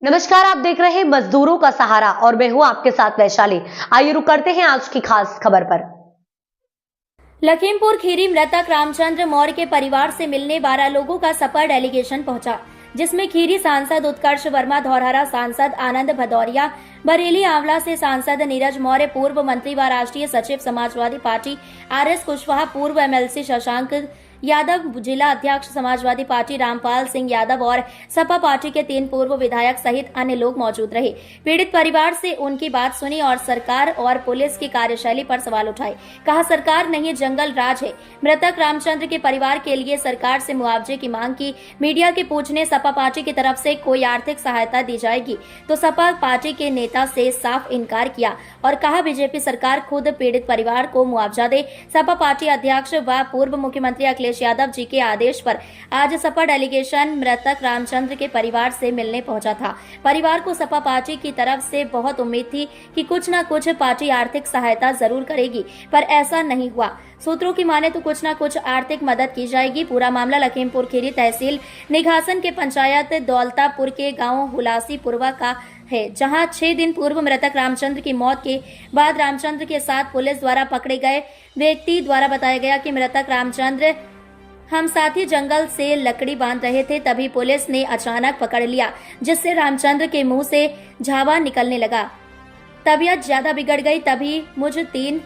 नमस्कार, आप देख रहे हैं मजदूरों का सहारा और मैं हूं आपके साथ वैशाली। आइए रुक करते हैं आज की खास खबर पर। लखीमपुर खीरी मृतक रामचंद्र मौर्य के परिवार से मिलने 12 लोगों का सपा डेलीगेशन पहुंचा, जिसमें खीरी सांसद उत्कर्ष वर्मा, धौरहरा सांसद आनंद भदौरिया, बरेली आंवला से सांसद नीरज मौर्य, पूर्व मंत्री व राष्ट्रीय सचिव समाजवादी पार्टी आरएस कुशवाहा, पूर्व एमएलसी शशांक यादव, जिला अध्यक्ष समाजवादी पार्टी रामपाल सिंह यादव और सपा पार्टी के 3 पूर्व विधायक सहित अन्य लोग मौजूद रहे। पीड़ित परिवार से उनकी बात सुनी और सरकार और पुलिस की कार्यशैली पर सवाल उठाए। कहा, सरकार नहीं जंगल राज है। मृतक रामचंद्र के परिवार के लिए सरकार से मुआवजे की मांग की। मीडिया के पूछने सपा पार्टी की तरफ से कोई आर्थिक सहायता दी जाएगी तो सपा पार्टी के नेता से साफ इनकार किया और कहा, बीजेपी सरकार खुद पीड़ित परिवार को मुआवजा दे। सपा पार्टी अध्यक्ष व पूर्व मुख्यमंत्री अखिलेश यादव जी के आदेश पर आज सपा डेलीगेशन मृतक रामचंद्र के परिवार से मिलने पहुंचा था। परिवार को सपा पार्टी की तरफ से बहुत उम्मीद थी कि कुछ न कुछ पार्टी आर्थिक सहायता जरूर करेगी, पर ऐसा नहीं हुआ। सूत्रों की माने तो कुछ न कुछ आर्थिक मदद की जाएगी। पूरा मामला लखीमपुर खीरी तहसील निघासन के पंचायत दौलतापुर के गांव हुलासी पुरवा का है, जहां 6 दिन पूर्व मृतक रामचंद्र की मौत के बाद रामचंद्र के साथ पुलिस द्वारा पकड़े गए व्यक्ति द्वारा बताया गया कि मृतक रामचंद्र हम साथी जंगल से लकड़ी बांध रहे थे, तभी पुलिस ने अचानक पकड़ लिया, जिससे रामचंद्र के मुंह से झावा निकलने लगा। तबीयत ज्यादा बिगड़ गई। तभी मुझ 3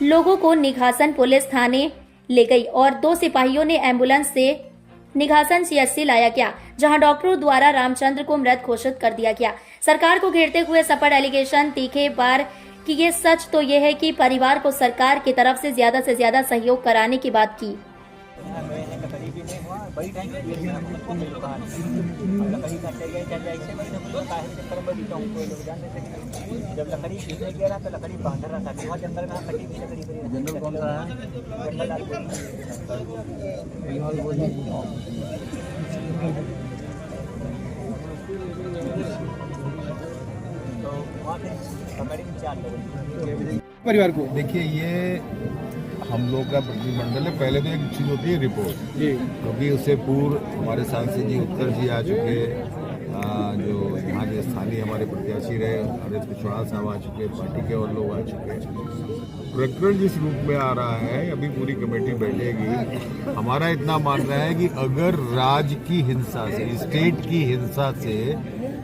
लोगों को निघासन पुलिस थाने ले गई और 2 सिपाहियों ने एम्बुलेंस से निघासन सीएचसी लाया गया, जहां डॉक्टरों द्वारा रामचंद्र को मृत घोषित कर दिया गया। सरकार को घेरते हुए सपा डेलीगेशन तीखे बार कि ये सच तो ये है कि परिवार को सरकार की तरफ से ज्यादा सहयोग कराने की बात की। जब लकड़ी खींचने गया रहा तो लकड़ी बांध रहा था, वहाँ जंगल में कटी हुई लकड़ी। जंगल कौन सा है? तो वहाँ पे लकड़ी में 4 लोग परिवार को देखिए, ये हम लोग का प्रतिनिधिमंडल है। पहले तो एक चीज़ होती है रिपोर्ट, क्योंकि उससे पूर्व हमारे सांसद जी उत्कर्ष जी आ चुके, जो यहाँ के स्थानीय हमारे प्रत्याशी रहे आरएस कुशवाहा साहब आ चुके, पार्टी के और लोग आ चुके। प्रकरण जिस रूप में आ रहा है, अभी पूरी कमेटी बैठेगी। हमारा इतना मानना है कि अगर राज्य की हिंसा से, स्टेट की हिंसा से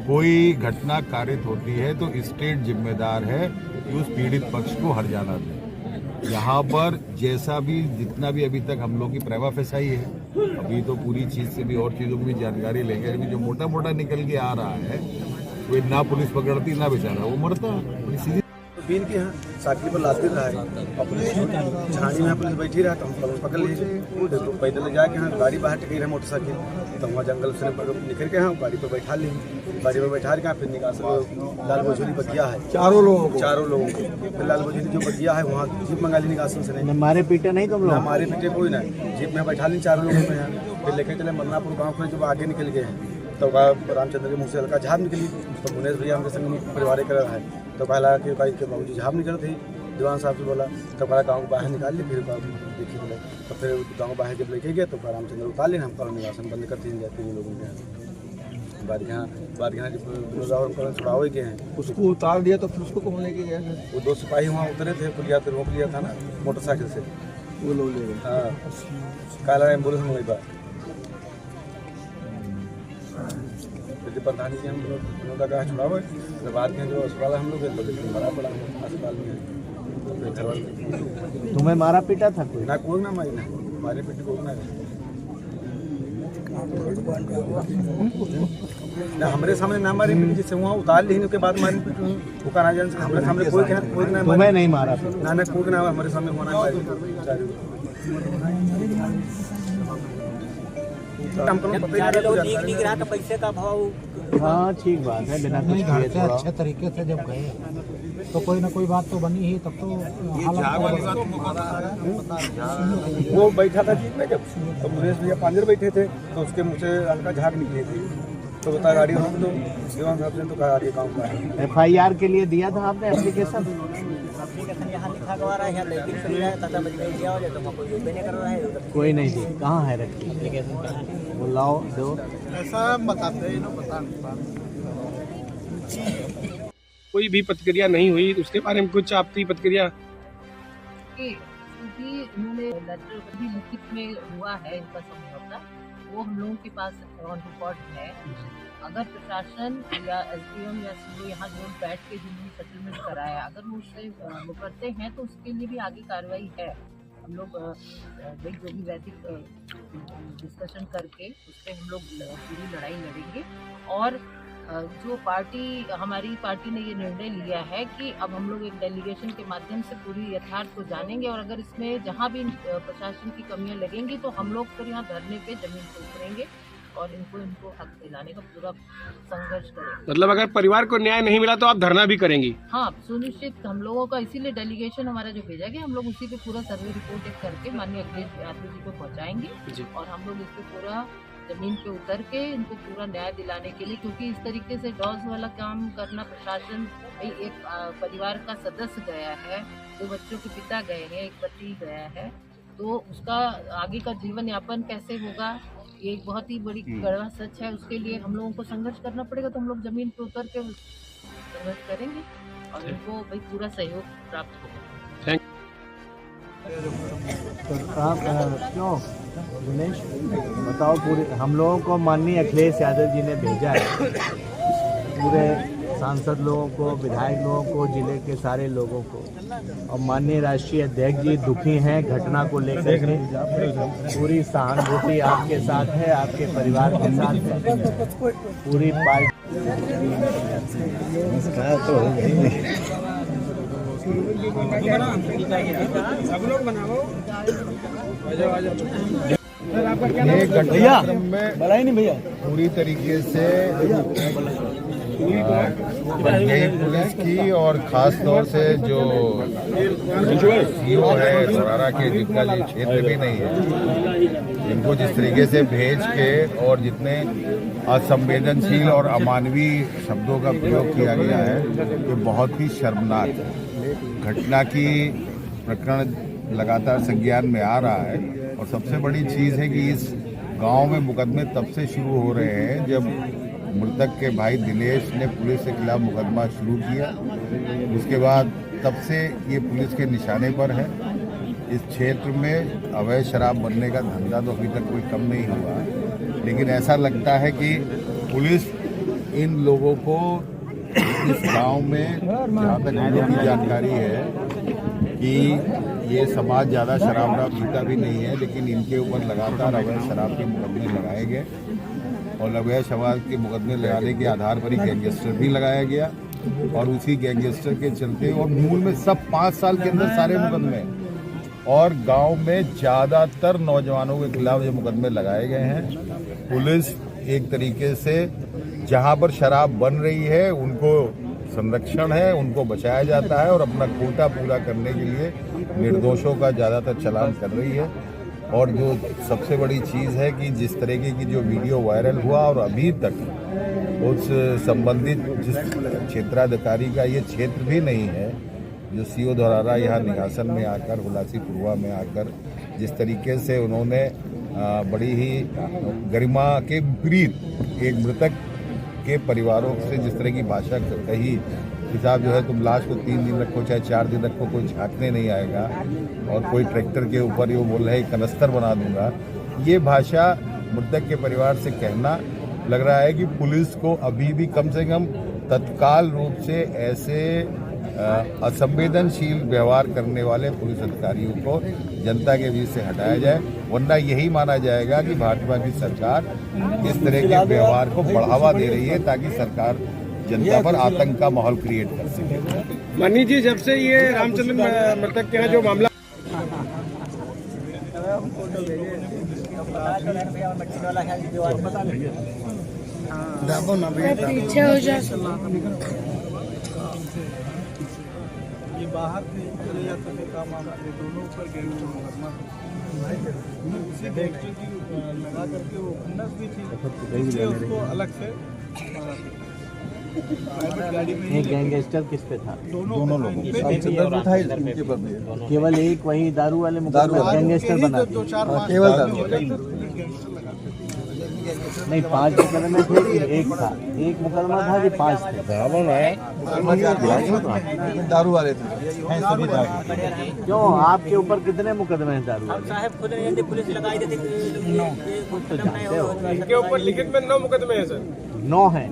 कोई घटना कारित होती है तो स्टेट जिम्मेदार है कि उस पीड़ित पक्ष को हर्जाना दे। यहाँ पर जैसा भी जितना भी अभी तक हम लोग की प्रेमा फेसाई है, अभी तो पूरी चीज से भी और चीजों की भी जानकारी लेंगे। अभी जो मोटा मोटा निकल के आ रहा है, वो ना पुलिस पकड़ती ना बेचारा वो मरता। बीन के यहाँ साइकिल पर लाते रहा है और पुलिस झाड़ी में पुलिस बैठी रहा तो हम पकड़ लीजिए। तो पैदल जाके यहाँ गाड़ी बाहर टिकी रहे मोटरसाइकिल, तो वहाँ जंगल से निकल के यहाँ गाड़ी पर बैठा ली। गाड़ी पर बैठा के फिर निकाल लाल बोझोली बगिया है, चारों लोगों को फिर लाल बोझोली जो बगिया है वहाँ जीप मंगा ली निकासन से। नहीं मारे पीटे नहीं तुम लोग? हमारे पीटे कोई ना, जीप में बैठा ली 4 लोगों को यहाँ। फिर लेके चले मदनापुर गाँव को, जब आगे निकल गए हैं तो रामचंद्र के मुँह से हल्का झाप निकली। तो मुनेश भैया हमारे संग परिवार कर रहा है, तो कहला कि भाई के बाबूजी झाप निकल थी। दीवान साहब से बोला तो हमारा गाँव को बाहर निकाल ली। फिर देखिए बोले तो फिर गाँव बाहर जब लेके गए तो रामचंद्र उतार लेना, हम कल निवासन बंद कर 3 लोगों के बाद यहाँ जब छुड़ावे के हैं उसको उतार दिया। तो फिर उसको कौन लेके गया? वो 2 सिपाही वहाँ उतरे थे, पुलिया तो रोक लिया था ना मोटरसाइकिल से, वो लोग ले गए। हाँ, काला एम्बुलेंस में वही बात प्रधानी जी हम लोग का कहा छुड़ावे। तो बाद में जो अस्पताल हम लोग तो मरा पड़ा अस्पताल में। तुम्हें मारा पीटा था कोई? ना कोई ना मारी, ना मारे पीटे कोई ना हमारे सामने ना मारी पीटी, जिससे वहाँ उतार ली उसके बाद मारी पीटी। वो कहना जान हमारे सामने कोई ना तुम्हें नहीं मारा ना कोई ना हमारे सामने होना रहा था पैसे का भाव। हाँ ठीक बात है, बिना कुछ घर से अच्छे तरीके से जब गए तो कोई ना कोई बात तो बनी ही, तब तो वो बैठा था जीप में जब, तो मुनेश भैया पांजर बैठे थे तो उसके मुँह से हल्का झाग निकली थी। तो बता गाड़ी रोक दो, दीवान साहब ने तो कहा आगे काम का है। FIR के लिए दिया था आपने एप्लीकेशन? यहाँ लिखा हुआ रहा है, लेकिन कोई नहीं दी। कहाँ है रखी एप्लीकेशन? वो लाओ दो, ऐसा बताते हैं, पता नहीं। कोई भी प्रतिक्रिया नहीं हुई, उसके बारे में कुछ आपकी प्रतिक्रिया? क्योंकि उन्होंने लेटर भी लिखित में हुआ है इनका समझौता, वो हम लोगों के पास ऑन रिकॉर्ड है। अगर प्रशासन या एसडीएम या सीओ यहाँ जो बैठ के जिन्होंने सेटलमेंट कराया, अगर वो उससे मुकरते हैं तो उसके लिए भी आगे कार्रवाई है। हम लोग जो भी वैदिक डिस्कशन करके उस पर हम लोग पूरी लड़ाई लड़ेंगे। और जो हमारी पार्टी ने ये निर्णय लिया है कि अब हम लोग एक डेलीगेशन के माध्यम से पूरी यथार्थ को जानेंगे, और अगर इसमें जहाँ भी प्रशासन की कमियां लगेंगी तो हम लोग फिर यहाँ धरने पे जमीन पे उतरेंगे और इनको हक दिलाने का पूरा संघर्ष करेंगे। मतलब अगर परिवार को न्याय नहीं मिला तो आप धरना भी करेंगी? हाँ, सुनिश्चित हम लोगों का, इसीलिए डेलीगेशन हमारा जो भेजा गया, हम लोग उसी पे पूरा सर्वे रिपोर्ट एक करके माननीय अखिलेश यादव जी को पहुँचाएंगे और हम लोग इस पे पूरा जमीन पे उतर के इनको पूरा न्याय दिलाने के लिए, क्योंकि इस तरीके से डॉज वाला काम करना, प्रशासन एक परिवार का सदस्य गया है, 2 बच्चों के पिता गए हैं, एक पति गया है, तो उसका आगे का जीवन यापन कैसे होगा, ये एक बहुत ही बड़ी कड़वा सच है। उसके लिए हम लोगों को संघर्ष करना पड़ेगा, तो हम लोग जमीन पे उतर के संघर्ष करेंगे और इनको भाई पूरा सहयोग प्राप्त होगा। तो आप क्यों दिनेश बताओ, पूरे हम लोगों को माननीय अखिलेश यादव जी ने भेजा है, पूरे सांसद लोगों को, विधायक लोगों को, जिले के सारे लोगों को, और माननीय राष्ट्रीय अध्यक्ष जी दुखी हैं घटना को लेकर के। पूरी सहानुभूति आपके साथ है, आपके परिवार के साथ है, पूरी पार्टी ये घटनाक्रम में भैया पूरी तरीके से यही पुलिस की और खास तौर से जो सीओ है धोरारा के, जिनका ये क्षेत्र भी नहीं है, इनको जिस तरीके से भेज के और जितने असंवेदनशील और अमानवीय शब्दों का प्रयोग किया गया है, ये बहुत ही शर्मनाक है। घटना की प्रकरण लगातार संज्ञान में आ रहा है, और सबसे बड़ी चीज़ है कि इस गांव में मुकदमे तब से शुरू हो रहे हैं जब मृतक के भाई दिनेश ने पुलिस के खिलाफ मुकदमा शुरू किया। उसके बाद तब से ये पुलिस के निशाने पर है। इस क्षेत्र में अवैध शराब बनने का धंधा तो अभी तक कोई कम नहीं हुआ, लेकिन ऐसा लगता है कि पुलिस इन लोगों को इस गांव में, जहाँ तक मुझे की जानकारी है कि ये समाज ज़्यादा शराब पीता भी नहीं है, लेकिन इनके ऊपर लगातार अवैध शराब के मुकदमे लगाए गए और अवैध शराब के मुकदमे लगाने के आधार पर ही गैंगस्टर भी लगाया गया, और उसी गैंगस्टर के चलते, और मूल में सब 5 साल के अंदर सारे मुकदमे, और गांव में ज़्यादातर नौजवानों के खिलाफ ये मुकदमे लगाए गए हैं। पुलिस एक तरीके से जहां पर शराब बन रही है उनको संरक्षण है, उनको बचाया जाता है, और अपना कोटा पूरा करने के लिए निर्दोषों का ज़्यादातर चलान कर रही है। और जो सबसे बड़ी चीज़ है कि जिस तरीके की जो वीडियो वायरल हुआ, और अभी तक उस संबंधित जिस क्षेत्राधिकारी का ये क्षेत्र भी नहीं है, जो सीओ धोरारा यहाँ निघासन में आकर, हुलासी पूर्वा में आकर जिस तरीके से उन्होंने बड़ी ही गरिमा के विपरीत एक मृतक के परिवारों से जिस तरह की भाषा कही कि साहब जो है तुम लाश को 3 दिन रखो चाहे 4 दिन रखो, कोई झांकने नहीं आएगा, और कोई ट्रैक्टर के ऊपर ये बोल रहे हैं कनस्तर बना दूंगा, ये भाषा मृतक के परिवार से कहना लग रहा है कि पुलिस को अभी भी कम से कम तत्काल रूप से ऐसे असंवेदनशील व्यवहार करने वाले पुलिस अधिकारियों को जनता के बीच से हटाया जाए, वरना यही माना जाएगा कि भाजपा की सरकार इस तरह के व्यवहार को बढ़ावा दे रही है ताकि सरकार जनता पर आतंक का माहौल क्रिएट कर सके। मनी जी, जब से ये रामचंद्र मृतक के यहाँ जो मामला पीछे हो जा, ये बाहर से चले जाते थे काम आते दोनों ऊपर गए उसी गैंगस्टर की लगा करके वो खुन्नस भी थी, इसलिए उसको अलग से प्राइवेट गाड़ी में ही गैंगस्टर किस पे था? दोनों लोगों केवल एक वही दारू वाले मुकदमे गैंगस्टर बना केवल दारू नहीं 5 मुकदमे थे कि एक था? एक मुकदमा था कि 5 थे? दारू वाले थे। क्यों आपके ऊपर कितने मुकदमे हैं दारू वाले? साहब खुद पुलिस लगाई थी कुछ तो जानते हो? इनके ऊपर लिखित में 9 मुकदमे हैं सर। 9 है।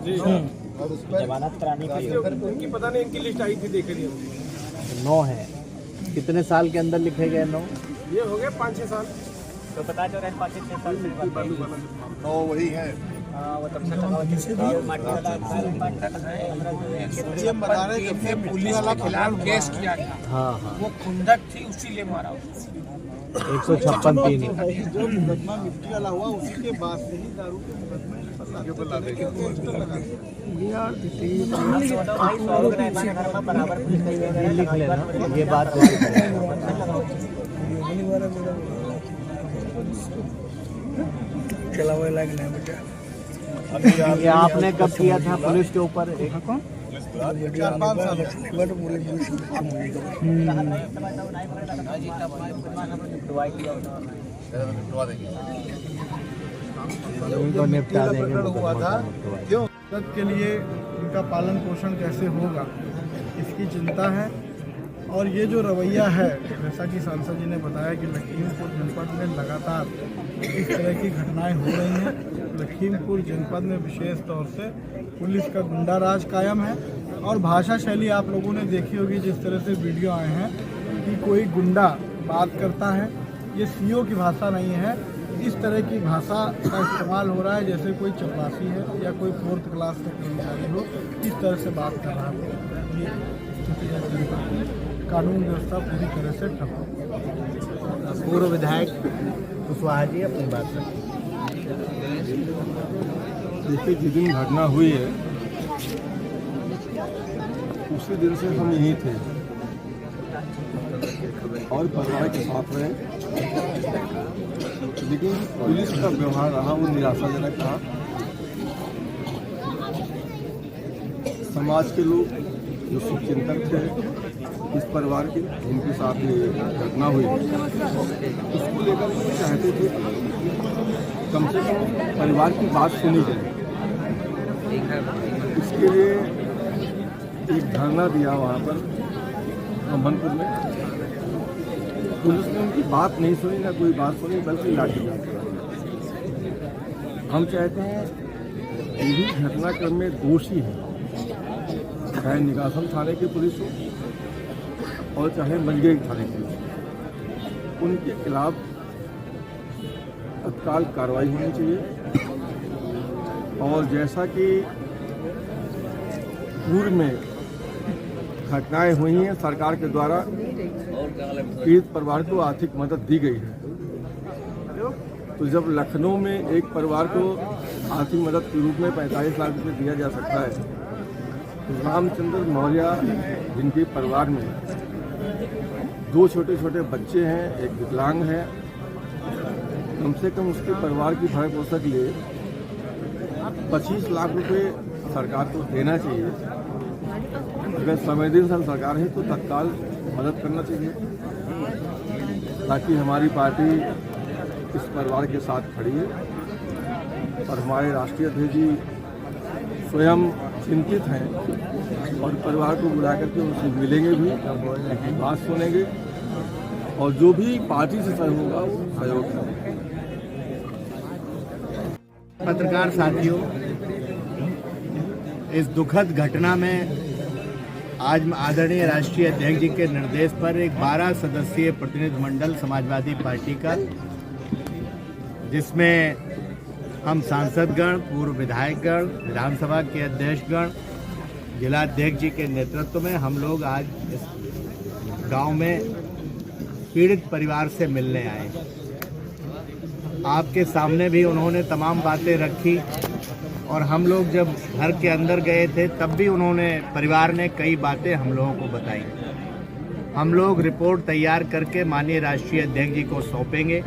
जमानत कराने के लिए उनकी पता नहीं, इनकी लिस्ट आई थी, देख रही 9 है। कितने साल के अंदर लिखे गए 9? ये हो गए 5-6 साल। तो पता चल रहा है 5-6 साल से नौ वही है। वो तब से लगा माटी वाला ये बता रहे जब से पुलिस के खिलाफ केस किया गया हाँ हाँ, वो खुंदक थी उसी लिए मारा 156(3) जो मुकदमा मिट्टी वाला हुआ उसी के बाद से ही दारू के मुकदमे पर लादे गए। बराबर लिख लेना ये बात तो। ये आपने कब किया था पुलिस के ऊपर? 4-5 साल इनको निपटा देंगे। हुआ था क्यों के लिए इनका पालन पोषण कैसे होगा इसकी चिंता है। और ये जो रवैया है, जैसा कि सांसद जी ने बताया कि लखीमपुर जनपद में लगातार इस तरह की घटनाएं हो रही हैं। लखीमपुर जनपद में विशेष तौर से पुलिस का गुंडा राज कायम है और भाषा शैली आप लोगों ने देखी होगी, जिस तरह से वीडियो आए हैं कि कोई गुंडा बात करता है, ये सीओ की भाषा नहीं है। इस तरह की भाषा का इस्तेमाल हो रहा है जैसे कोई चपरासी है या कोई 4th क्लास का कर्मचारी हो, इस तरह से बात कर रहा है। ये स्थिति है, कानून व्यवस्था पूरी तरह से ठप है। पूर्व विधायक कुशवाहा जी अपनी बात रखें। देखिए, जिस दिन घटना हुई है उसी दिन से हम यहीं थे और परिवार के साथ रहे, लेकिन पुलिस का व्यवहार रहा वो निराशाजनक था। समाज के लोग जो शुभचिंतक थे इस परिवार के, उनके साथ ये घटना हुई, उसको लेकर वो चाहते थे कम से कम परिवार की बात सुनी जाए। इसके लिए एक धरना दिया वहाँ पर अमनपुर में। पुलिस ने उनकी बात नहीं सुनी, ना कोई बात सुनी, बल्कि लाठीचार्ज करा। हम चाहते हैं यही घटनाक्रम में दोषी है, चाहे निगासन थाने की पुलिस हो और चाहे मंजगेरी थाने की पुलिस हो, उनके खिलाफ तत्काल कार्रवाई होनी चाहिए। और जैसा कि पूर्व में घटनाएं हुई हैं, सरकार के द्वारा पीड़ित परिवार को आर्थिक मदद दी गई है, तो जब लखनऊ में एक परिवार को आर्थिक मदद के रूप में 45 लाख रुपये दिया जा सकता है, तो रामचंद्र मौर्य जिनके परिवार में 2 छोटे छोटे बच्चे हैं, एक विकलांग है, कम से कम उसके परिवार की भरण पोषण के लिए 25 लाख रुपए सरकार को देना चाहिए। अगर संवेदनशील सरकार है तो तत्काल मदद करना चाहिए, ताकि हमारी पार्टी इस परिवार के साथ खड़ी है। और हमारे राष्ट्रीय अध्यक्ष जी स्वयं चिंतित हैं और परिवार को बुला करके उनसे मिलेंगे भी, बात सुनेंगे और जो भी पार्टी से सहयोग होगा वो सहयोग करेंगे। पत्रकार साथियों, इस दुखद घटना में आज आदरणीय राष्ट्रीय अध्यक्ष जी के निर्देश पर एक 12 सदस्यीय प्रतिनिधिमंडल समाजवादी पार्टी का, जिसमें हम सांसदगण, पूर्व विधायकगण, विधानसभा के अध्यक्षगण, जिलाध्यक्ष जी के नेतृत्व में हम लोग आज इस गांव में पीड़ित परिवार से मिलने आए। आपके सामने भी उन्होंने तमाम बातें रखी और हम लोग जब घर के अंदर गए थे तब भी परिवार ने कई बातें हम लोगों को बताई। हम लोग रिपोर्ट तैयार करके माननीय राष्ट्रीय अध्यक्ष जी को सौंपेंगे।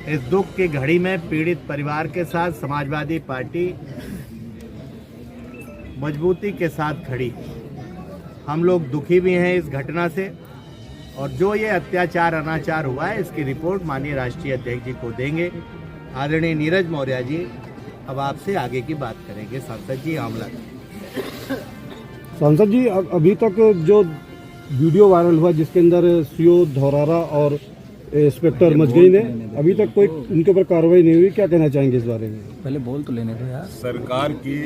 इस दुख की घड़ी में पीड़ित परिवार के साथ समाजवादी पार्टी मजबूती के साथ खड़ी। हम लोग दुखी भी हैं इस घटना से और जो ये अत्याचार अनाचार हुआ है इसकी रिपोर्ट माननीय राष्ट्रीय अध्यक्ष जी को देंगे। आदरणीय नीरज मौर्य जी अब आपसे आगे की बात करेंगे सांसद जी आंवला। सांसद जी, अभी तक जो वीडियो वायरल हुआ जिसके अंदर सीओ धौरारा और इंस्पेक्टर मजगई ने, अभी तक कोई उनके ऊपर कार्रवाई नहीं हुई, क्या कहना चाहेंगे इस बारे में? पहले बोल तो लेने दो यार। सरकार की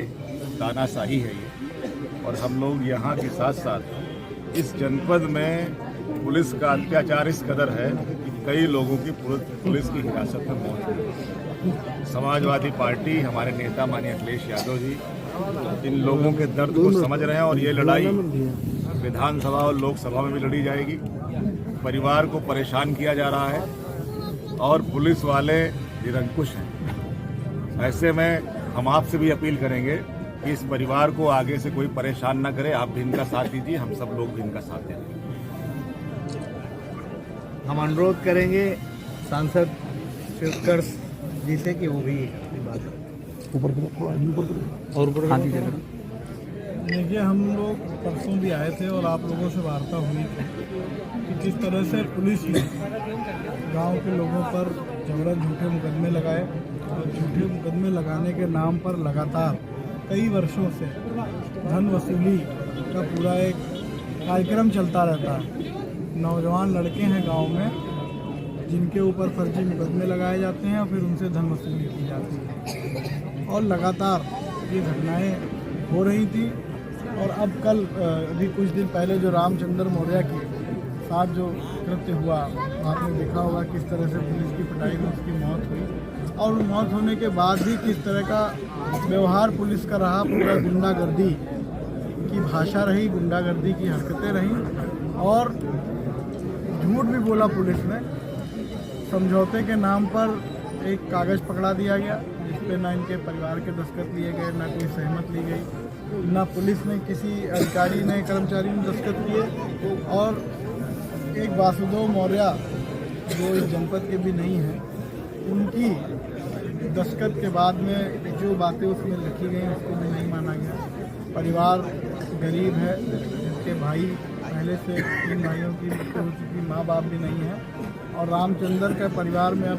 तानाशाही है ये, और हम लोग यहाँ के साथ साथ इस जनपद में पुलिस का अत्याचार इस कदर है कि कई लोगों की पुलिस की हिरासत में मौत हुई। समाजवादी पार्टी, हमारे नेता माननीय अखिलेश यादव जी इन लोगों के दर्द को समझ रहे हैं, और ये लड़ाई विधानसभा और लोकसभा में भी लड़ी जाएगी। परिवार को परेशान किया जा रहा है और पुलिस वाले निरंकुश हैं। ऐसे में हम आपसे भी अपील करेंगे कि इस परिवार को आगे से कोई परेशान ना करे। आप भी इनका साथ दीजिए, हम सब लोग भी इनका साथ देंगे। हम अनुरोध करेंगे सांसद शिवकर्ष जी से कि वो भी बात देखिए, हम लोग परसों भी आए थे और आप लोगों से वार्ता हुई थी कि किस तरह से पुलिस ने गांव के लोगों पर जबरन झूठे मुकदमे लगाए, और झूठे मुकदमे लगाने के नाम पर लगातार कई वर्षों से धन वसूली का पूरा एक कार्यक्रम चलता रहता है। नौजवान लड़के हैं गांव में जिनके ऊपर फर्जी मुकदमे लगाए जाते हैं और फिर उनसे धन वसूली की जाती है, और लगातार ये घटनाएं हो रही थी। और अब कल अभी कुछ दिन पहले जो रामचंद्र मौर्य के साथ जो कृत्य हुआ, आपने देखा होगा किस तरह से पुलिस की पिटाई में उसकी मौत हुई, और मौत होने के बाद भी किस तरह का व्यवहार पुलिस का रहा। पूरा गुंडागर्दी की भाषा रही, गुंडागर्दी की हरकतें रहीं, और झूठ भी बोला पुलिस ने। समझौते के नाम पर एक कागज़ पकड़ा दिया गया जिस पे ना इनके परिवार के दस्तखत लिए गए, ना कोई सहमत ली गई, ना पुलिस ने किसी अधिकारी ने कर्मचारी ने दस्तखत किए। और एक वासुदेव मौर्य जो इस जनपद के भी नहीं हैं, उनकी दस्तखत के बाद में जो बातें उसमें लिखी गई उसको भी नहीं माना गया। परिवार गरीब है, जिसके भाई पहले से 3 भाइयों की मृत्यु हो चुकी, माँ बाप भी नहीं है, और रामचंद्र के परिवार में अब